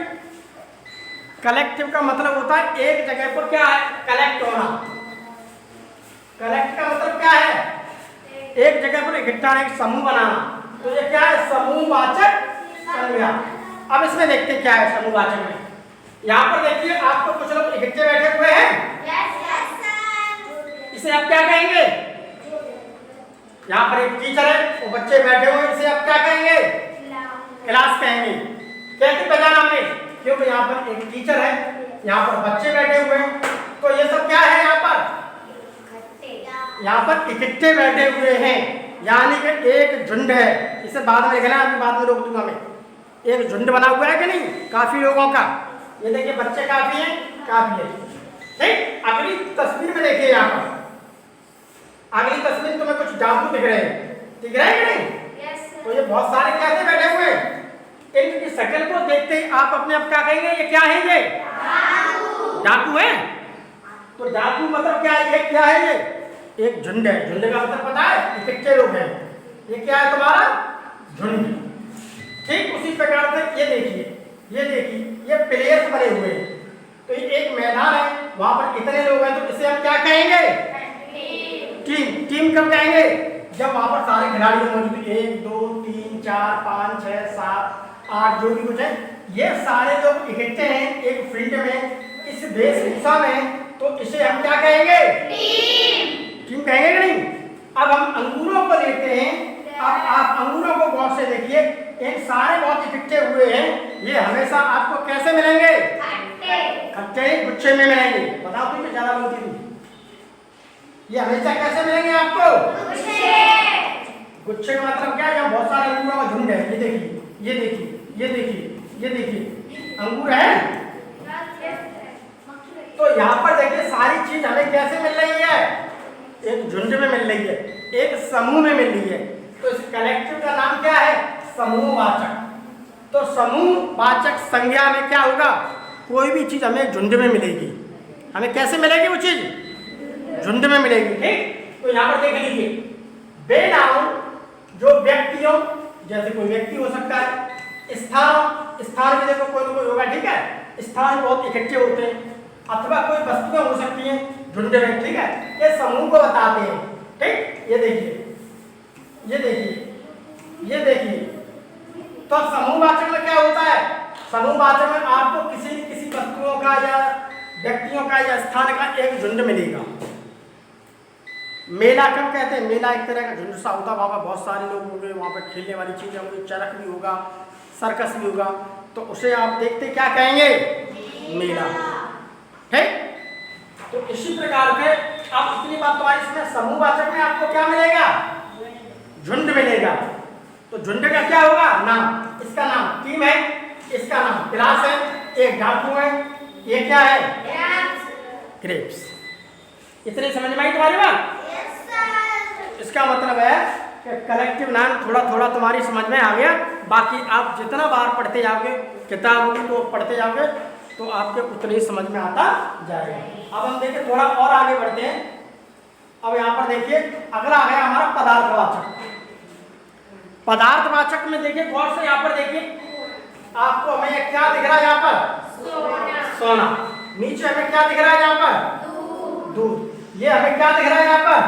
कलेक्टिव का मतलब होता है एक जगह पर क्या है, कलेक्ट होना। कलेक्ट का मतलब क्या है? एक जगह पर इकट्ठा एक समूह बनाना। तो ये क्या है? समूहवाचक संज्ञा। अब इसमें देखते हैं क्या है समूहवाचक में। यहाँ पर देखिए आपको कुछ लोग इकट्ठे बैठे हुए हैं। इसे आप क्या कहेंगे? यहाँ पर एक टीचर है, वो बच्चे बैठे हुए हैं, इसे आप क्या कहेंगे? क्लास कहेंगे। कैसे पहचाना हमने? क्योंकि यहाँ पर एक टीचर है, यहाँ पर बच्चे बैठे हुए हैं, तो ये सब क्या है? यहाँ पर इकट्ठे बैठे हुए हैं, यानी कि एक झुंड है। इसे बाद में लिखना, अभी बाद में रोक दूंगा मैं। एक झुंड बना हुआ है कि नहीं, काफी लोगों का। ये देखिए बच्चे काफी हैं, काफी है। ठीक, अगली तस्वीर में देखिए, यहाँ पर अगली तस्वीर तुम्हें कुछ डाकू दिख रहे हैं, दिख रहे हैं कि नहीं? तो ये बहुत सारे कैसे बैठे हुए हैं। इनकी शक्ल को देखते ही आप अपने आप क्या कहेंगे? ये क्या है? ये डाकू है। तो डाकू मतलब क्या है? ये क्या है? ये एक झुंड है। झुंड का मतलब पता है? इकट्ठे लोग हैं। ये क्या है तुम्हारा? झुंड। ठीक उसी प्रकार से ये देखिए, ये देखिए, ये प्लेयर्स बने हुए हैं। तो ये एक मैदान है, वहां पर इतने लोग हैं, तो इसे हम क्या कहेंगे? टीम। टीम कब कहेंगे? जब वहां पर सारे खिलाड़ी मौजूद, 1 2 3 4 5 6 7 8 जो भी कुछ है, ये सारे लोग इकट्ठे हैं एक फील्ड में, इस वेशभूषा में, तो इसे हम क्या कहेंगे? टीम कहेंगे कि नहीं? अब हम अंगूरों को देखते हैं। अब आप अंगूरों को गौर से देखिए, इन सारे बहुत इकट्ठे हुए हैं, ये हमेशा आपको कैसे मिलेंगे? खट्टे गुच्छे में मिलेंगे। बताओ तुम ज्यादा बोलती थी। ये हमेशा कैसे मिलेंगे आपको? गुच्छे का मतलब क्या है? यहाँ बहुत सारे अंगूरों का झुंड है। ये देखिए, ये देखिए, ये देखिए, ये देखिए, अंगूर है। तो यहाँ पर देखिए सारी चीज हमें कैसे मिल रही है? एक झुंड में मिल रही है, एक समूह में मिल रही है। तो इस कलेक्टिव का नाम क्या है? समूहवाचक। तो समूहवाचक संज्ञा में क्या होगा? कोई भी चीज हमें झुंड में मिलेगी। हमें कैसे मिलेगी वो चीज? झुंड में मिलेगी। ठीक, तो यहाँ पर देख लीजिए, वे नाउन जो व्यक्तियों, जैसे कोई व्यक्ति हो सकता है, स्थान, स्थान में देखो कोई ना कोई होगा। ठीक है, स्थान बहुत इकट्ठे होते हैं, अथवा कोई वस्तुएं हो सकती हैं झुंड में। ठीक है, ये समूह को बताते हैं। ठीक, ये देखिए, ये देखिए, ये देखिए। तो समूहवाचक में क्या होता है? समूहवाचक में आपको किसी किसी वस्तुओं का या व्यक्तियों का या स्थान का एक झुंड मिलेगा। मेला कब कहते हैं? मेला एक तरह का झुंड सा होता है, वहाँ पर बहुत सारे लोग होंगे, वहाँ पर खेलने वाली चीजें होंगी, चरख भी होगा, सर्कस भी होगा, तो उसे आप देखते क्या कहेंगे? मेला। है। तो इसी प्रकार के आप इतनी बात तुम्हारी इसमें समूहवाचक में आपको क्या मिलेगा? झुंड मिलेगा। तो झुंड का क्या होगा? नाम। इसका नाम टीम है, इसका नाम क्लास है, एक डाकू है, ये क्या है? ग्रेप्स। इतनी समझ में आई तुम्हारी बात? इसका मतलब है कि कलेक्टिव नाम थोड़ा थोड़ा तुम्हारी समझ में आ गया। बाकी आप जितना बार पढ़ते जाओगे, किताब को पढ़ते जाओगे, तो आपके उतनी समझ में आता जाएगा। अब हम देखिए थोड़ा और आगे बढ़ते हैं। अब यहाँ पर देखिए अगला है हमारा पदार्थवाचक। पदार्थवाचक में देखिए गौर से, यहाँ पर देखिए आपको हमें क्या दिख रहा है? यहाँ पर सोना। नीचे हमें क्या दिख रहा है? यहाँ पर दूध। ये हमें क्या दिख रहा है? यहाँ पर,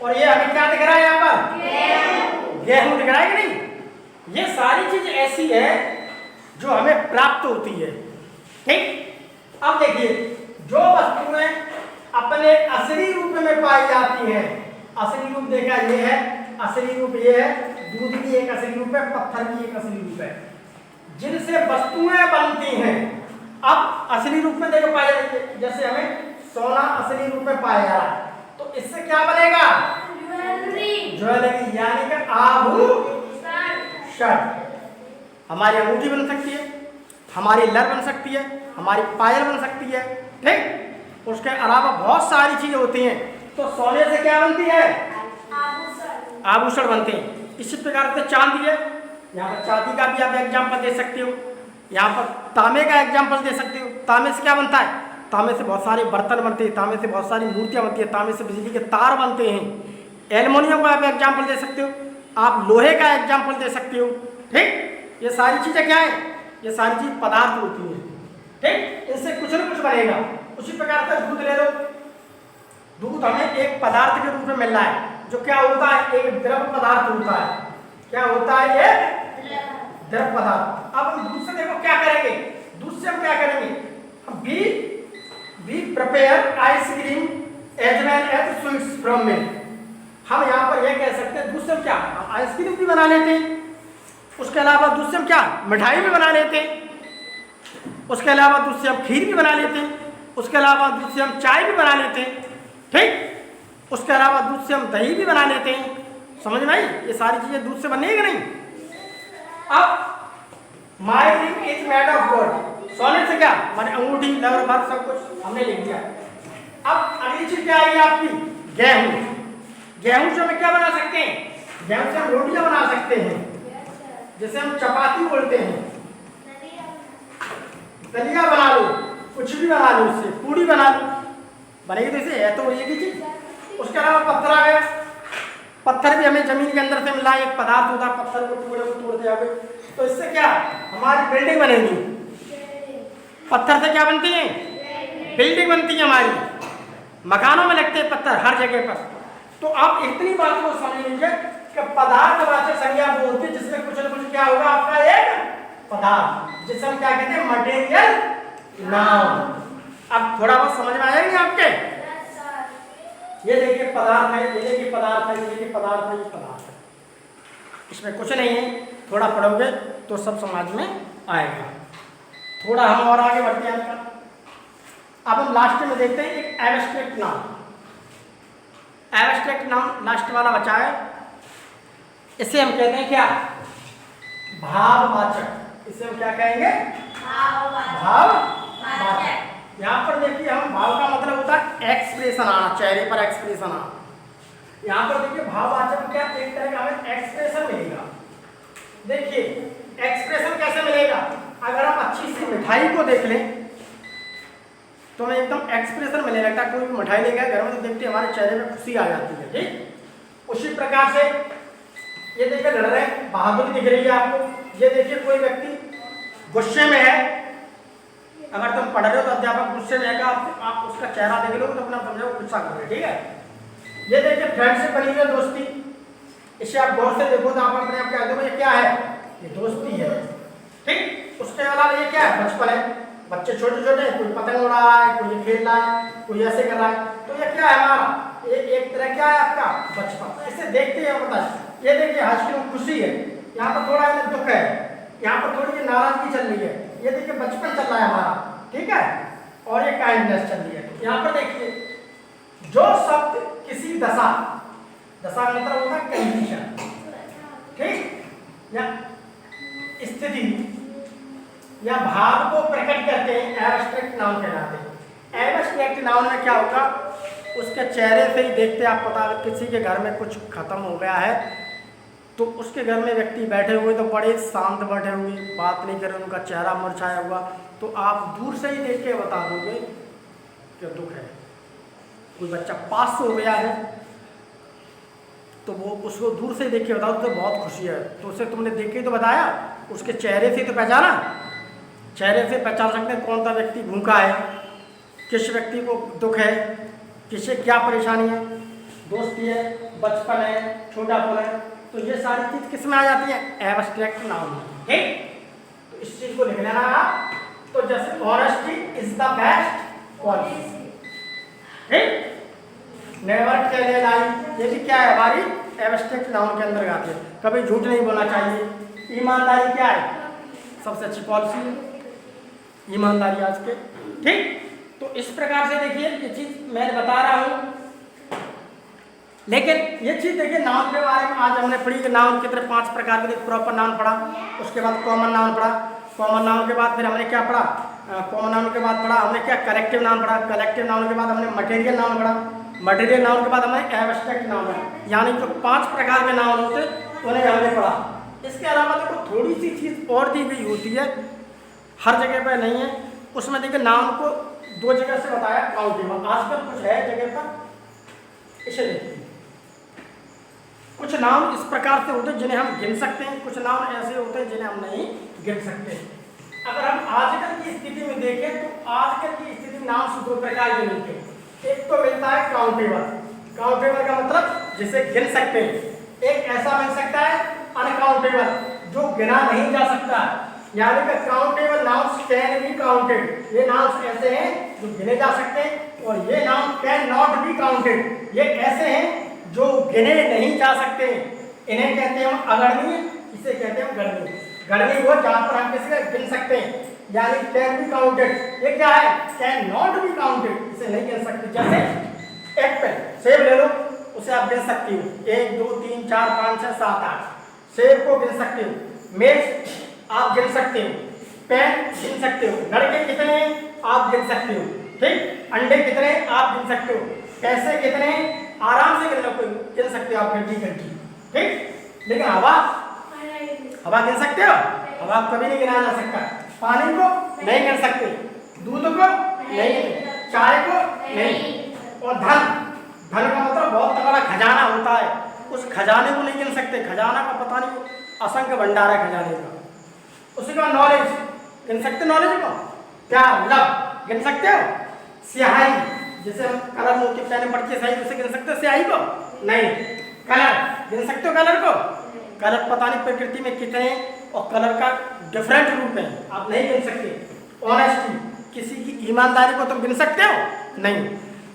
और ये हमें क्या दिख रहा है? यहाँ पर गेहूं दिख रहा है कि नहीं? ये सारी चीज ऐसी है जो हमें प्राप्त होती है। ठीक, अब देखिए जो वस्तुएं अपने असली रूप में पाई जाती हैं, असली रूप देखा ये है, असली रूप ये है, दूध भी एक असली रूप है, पत्थर भी एक असली रूप है, जिनसे वस्तुएं बनती हैं। अब असली रूप में देखो पाया जाती है, जैसे हमें सोना असली रूप में पाया जा रहा है, तो इससे क्या बनेगा? ज्वेलरी, यानी कि आभूषण। हमारी अंगूठी बन सकती है, हमारी लर बन सकती है, हमारी पायल बन सकती है। ठीक, उसके अलावा बहुत सारी चीजें होती हैं। तो सोने से क्या बनती है? आभूषण बनते हैं। इसी प्रकार से चांदी है, यहाँ पर चांदी का भी आप एग्जाम्पल दे सकते हो, यहाँ पर तांबे का एग्जाम्पल दे सकते हो। तांबे से क्या बनता है? तांबे से बहुत सारे बर्तन बनते हैं, तांबे से बहुत सारी मूर्तियाँ बनती हैं, तांबे से बिजली के तार बनते हैं। एल्युमिनियम का आप एग्जाम्पल दे सकते हो, आप लोहे का एग्जाम्पल दे सकते हो। ठीक, ये सारी चीज़ें क्या है, ये सारी चीज़ पदार्थ होती हैं। ठीक, इनसे कुछ न कुछ बनेगा। उसी प्रकार से दूध ले लो, दूध हमें एक पदार्थ के रूप में मिल रहा है, जो क्या होता है, एक द्रव पदार्थ होता है। क्या होता है, ये द्रव पदार्थ। अब हम दूध से देखो क्या करेंगे, दूध से हम क्या करेंगे, हम we prepare ice cream as well as sweets from milk. हम यहाँ पर यह कह सकते हैं दूध से हम क्या, हम आइसक्रीम भी बना लेते हैं, उसके अलावा दूध से हम क्या, मिठाई भी बना लेते हैं, उसके अलावा दूध से हम खीर भी बना लेते हैं, उसके अलावा दूध से हम चाय भी बना लेते हैं। ठीक, उसके अलावा दूध से हम दही भी बना लेते हैं। समझ में आई, ये सारी चीजें दूध से बनेगी नहीं। अब my ring is made of gold, सोने से क्या माने अंगूठी लवर भर सब कुछ हमने लिख दिया। अब अगली चीज क्या आएगी आपकी, गेहूं। गेहूं से हम क्या बना सकते हैं, गेहूं से हम रोटियां बना सकते हैं, जैसे हम चपाती बोलते हैं, दलिया बना लो, कुछ भी बना लो, उससे पूड़ी बना लो, बनेगी। तो इसे है तो ये की चीज। उसके अलावा पत्थर आ गया, पत्थर भी हमें जमीन के अंदर से मिला, एक पदार्थ होता है, पत्थर को टुकड़े को तोड़ते जाओगे तो इससे क्या हमारी बिल्डिंग बनेगी। पत्थर से क्या बनती है, बिल्डिंग बनती है हमारी, मकानों में लगते हैं पत्थर हर जगह पर। तो आप इतनी बात को समझ लीजिए कि पदार्थवाचक संज्ञा बोलती है जिसमें कुछ न कुछ क्या होगा आपका एक पदार्थ, जिसे हम क्या कहते हैं, मटेरियल नाउन। अब थोड़ा बहुत समझ में आएगा आपके, ये देखिए पदार्थ है, ये देखिए पदार्थ है, ये देखिए पदार्थ है, ये पदार्थ है, इसमें कुछ नहीं है। थोड़ा पढ़ोगे तो सब समझ में आएगा। थोड़ा हम और आगे बढ़ते हैं। अब हम लास्ट में देखते हैं एक abstract noun. Abstract noun last वाला बचा है, इसे हम कहते हैं क्या, भाववाचक। इसे हम क्या कहेंगे, भाववाचक। यहाँ पर देखिए हम भाव का मतलब होता है एक्सप्रेशन आना, चेहरे पर एक्सप्रेशन आना। यहाँ पर देखिए भाववाचक क्या, एक तरह का हमें एक्सप्रेशन मिलेगा। देखिए एक्सप्रेशन कैसे मिलेगा, अगर आप अच्छी सी मिठाई को देख लें तो हमें एकदम एक्सप्रेशन मिलने लगता है। कोई भी मिठाई लेगा घर में तो देखते हमारे चेहरे में खुशी आ जाती है। ठीक, उसी प्रकार से ये देखिए लड़ रहे हैं, बहादुरी दिख रही है आपको। ये देखिए कोई व्यक्ति गुस्से में है, अगर तुम पढ़ रहे हो तो अध्यापक गुस्से में है, आप उसका चेहरा देख लो तो अपना समझो गुस्सा कर रहे। ठीक है, ये देखिए फ्रेंडशिप बनी हुई है, दोस्ती, इसे आप गौर से देखो तो आप अपने आप कह दो ये क्या है, ये दोस्ती है। ठीक, उसके अलावा ये क्या है, बचपन है, बच्चे छोटे छोटे, कोई पतंग उड़ा रहा है, कोई खेल रहा है, कोई ऐसे कर रहा है, तो ये क्या है हमारा, ये एक तरह क्या है आपका बचपन। इसे देखते हैं पता है। ये देखिए आइसक्रीम खुशी है, यहाँ पर थोड़ा दुख है, यहाँ पर थोड़ी नाराजगी चल रही है, ये देखिए बचपन चल रहा है हमारा। ठीक है, और ये काइंडनेस चल रही है। यहाँ पर देखिए जो शब्द किसी दशा, दशा का मतलब होता है कंडीशन, ठीक, या स्थिति या भाव को प्रकट करते हैं, एब्स्ट्रैक्ट नाउन कहलाते हैं। एब्स्ट्रैक्ट नाउन में क्या होगा, उसके चेहरे से ही देखते आप पता, किसी के घर में कुछ खत्म हो गया है तो उसके घर में व्यक्ति बैठे हुए तो बड़े शांत बैठे हुए, बात नहीं कर रहे, उनका चेहरा मुरझाया हुआ, तो आप दूर से ही देख के बता दोगे कि दुख है। कोई बच्चा पास हो गया है तो वो उसको दूर से देख के बताओ तो बहुत खुशी है, तो उसे तुमने देख के तो बताया, उसके चेहरे से तो पहचाना, चेहरे से पहचान सकते हैं कौन सा व्यक्ति भूखा है, किस व्यक्ति को दुख है, किसे क्या परेशानी है, दोस्ती है, बचपन है, छोटापन है, तो ये सारी चीज किस में आ जाती है, एब्स्ट्रैक्ट नाउन में। ठीक, तो इस चीज को लिख लेना आप। तो जैसे honesty is the best policy, ठीक, नेवर टेल ए लाई, ये भी क्या है हमारी एब्स्ट्रैक्ट नाउन के अंदर आती है। कभी झूठ नहीं बोलना चाहिए। ईमानदारी क्या है, सबसे अच्छी पॉलिसी है ईमानदारी आज के। ठीक, तो इस प्रकार से देखिए ये चीज मैं बता रहा हूँ, लेकिन ये चीज देखिए नाउन के बारे में आज हमने पढ़ी कि नाउन की तरह 5 प्रकार के प्रॉपर नाउन पढ़ा, उसके बाद कॉमन नाउन पढ़ा, कॉमन नाउन के बाद फिर हमने क्या पढ़ा, कॉमन नाउन के बाद पढ़ा हमने क्या, कलेक्टिव नाउन पढ़ा, कलेक्टिव नाउन के बाद हमने मटेरियल नाउन पढ़ा, मटेरियल नाउन के बाद हमने एब्स्ट्रैक्ट नाउन पढ़ा, यानी जो 5 प्रकार के नाउन होते उन्हें हमने पढ़ा। इसके अलावा देखो थोड़ी सी चीज़ और दी गई होती है, हर जगह पर नहीं है, उसमें देखिए नाउन को दो जगह से बताया काउंटेबल। आजकल कुछ है जगह पर, इसे देखिए कुछ नाउन इस प्रकार से होते हैं जिन्हें हम गिन सकते हैं, कुछ नाउन ऐसे होते हैं जिन्हें हम नहीं गिन सकते। अगर हम आजकल की स्थिति में देखें तो आजकल की स्थिति में नाउन दो प्रकार के मिलते हैं। एक तो मिलता है काउंटेबल, काउंटेबल का मतलब जिसे गिन सकते हैं। एक ऐसा मिल सकता है अनकाउंटेबल, जो गिना नहीं जा सकता, यानी कि countable nouns can be counted. ये नाउन्स ऐसे हैं जो गिने जा सकते हैं, और ये noun can not be counted, ये ऐसे हैं जो गिने नहीं जा सकते। इन्हें कहते हैं हम अगणनीय, इसे कहते हैं हम गणनीय। गणनीय वो जहां पर हम किसी को गिन सकते हैं, यानी कैन बी काउंटेड। ये क्या है? कैन नॉट बी काउंटेड, इसे नहीं गिन सकते। जैसे एप्पल, सेब ले लो, उसे आप गिन सकती हो, 1 2 3 4 5 6 7 8, सेब को गिन सकते हो। मेज आप गिन सकते हो, पेन गिन सकते हो, लड़के कितने आप गिन सकते हो, ठीक, अंडे कितने आप गिन सकते हो, पैसे कितने आराम से गिन सकते हो आप घंटी घंटी, ठीक। लेकिन हवा गिन सकते हो? हवा कभी नहीं गिना जा सकता। पानी को नहीं गिन सकते, दूध को नहीं, चाय को नहीं। और धन, धन का मतलब बहुत बड़ा खजाना होता है, उस खजाने को नहीं गिन सकते। खजाना का पता नहीं असंख्य भंडार है खजाने का। उसी का नॉलेज गिन सकते, नॉलेज को प्यार लव गिन सकते हो। स्याही, जैसे हम कलर मुंह के पेन पढ़ते स्याही, उसे गिन सकते हो स्याही को? नहीं। कलर गिन सकते हो कलर को? कलर पता नहीं प्रकृति में कितने, और कलर का डिफरेंट रूप है, आप नहीं गिन सकते। ऑनेस्टी, किसी की ईमानदारी को तुम गिन सकते हो? नहीं।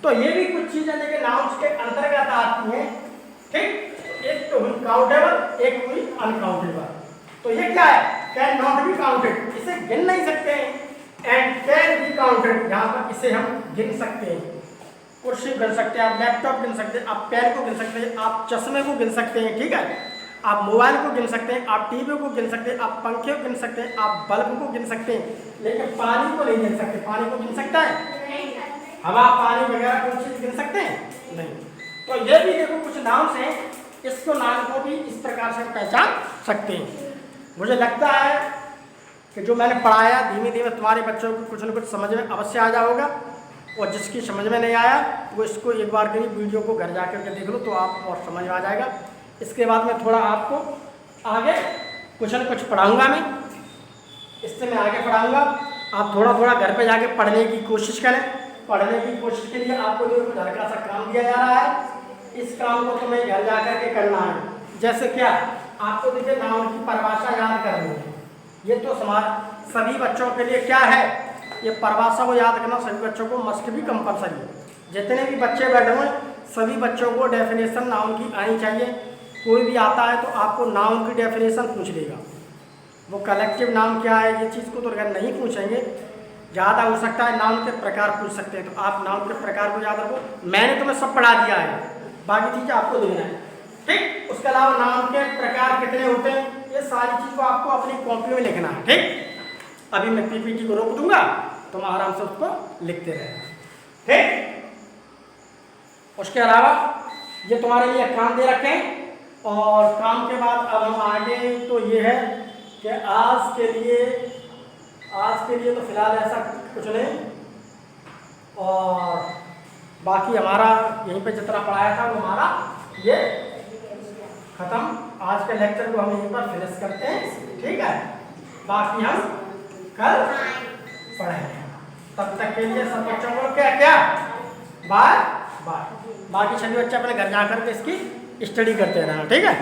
तो ये भी कुछ चीजें लेकिन नाउन्स के अंतर्गत आती हैं, ठीक। एक तो हुई काउंटेबल, एक हुई अनकाउंटेबल। तो ये क्या है? कैन नॉट बी काउंटेड, इसे गिन नहीं सकते हैं। एंड कैन बी काउंटेड, यहाँ पर इसे हम गिन सकते हैं। कुर्सी गिन सकते हैं आप, लैपटॉप गिन सकते हैं आप, पेन को गिन सकते हैं आप, चश्मे को गिन सकते हैं, ठीक है, आप मोबाइल को गिन सकते हैं, आप टीवी को गिन सकते हैं, आप पंखे को गिन सकते हैं, आप बल्ब को गिन सकते हैं, लेकिन पानी को नहीं गिन सकते। पानी को गिन सकता है? हवा पानी वगैरह कोई चीज गिन सकते हैं? नहीं। तो ये भी देखो कुछ नाउन्स हैं, इसको नाम को भी इस प्रकार से पहचान सकते हैं। मुझे लगता है कि जो मैंने पढ़ाया धीमे धीमे तुम्हारे बच्चों को कुछ न कुछ समझ में अवश्य आ जाओगा, और जिसकी समझ में नहीं आया वो इसको एक बार के लिए वीडियो को घर जा कर के देख लो तो आप और समझ में आ जाएगा। इसके बाद मैं थोड़ा आपको आगे कुछ न कुछ पढ़ाऊँगा, मैं इससे मैं आगे पढ़ाऊँगा। आप थोड़ा थोड़ा घर पे जाके पढ़ने की कोशिश करें। पढ़ने की कोशिश के लिए आपको जो घर का सा काम दिया जा रहा है, इस काम को तुम्हें घर जा कर के करना है। जैसे क्या? आपको देखिए नाउन की परिभाषा याद करनी है। ये तो समाज सभी बच्चों के लिए क्या है, ये परिभाषा को याद करना सभी बच्चों को मस्ट भी कंपलसरी है। जितने भी बच्चे बैठे हुए सभी बच्चों को डेफिनेशन नाउन की आनी चाहिए। कोई भी आता है तो आपको नाउन की डेफिनेशन पूछ लेगा, वो कलेक्टिव नाउन क्या है ये चीज़ को तो अगर नहीं पूछेंगे, ज़्यादा हो सकता है नाउन के प्रकार पूछ सकते हैं। तो आप नाउन के प्रकार को याद रखो। मैंने तुम्हें सब पढ़ा दिया है, बाकी चीज़ें आपको देना है, ठीक। उसके अलावा नाउन के प्रकार कितने होते हैं ये सारी चीज़ को आपको अपनी कॉपी में लिखना है, ठीक। अभी मैं पीपीटी को रोक दूंगा, तुम आराम से उसको लिखते रहना, ठीक। उसके अलावा ये तुम्हारे लिए काम दे रखे हैं, और काम के बाद अब हम आगे तो ये है कि आज के लिए तो फिलहाल ऐसा कुछ नहीं, और बाकी हमारा यहीं पे जितना पढ़ाया था वो हमारा ये खत्म। आज के लेक्चर को हम यहीं पर फिनिश करते हैं, ठीक है। बाकी हम कल पढ़ेंगे। तब तक के लिए सब बच्चों को क्या बाय बाय। बाकी सभी बच्चे अपने घर जाकर के इसकी स्टडी करते रहना, ठीक है।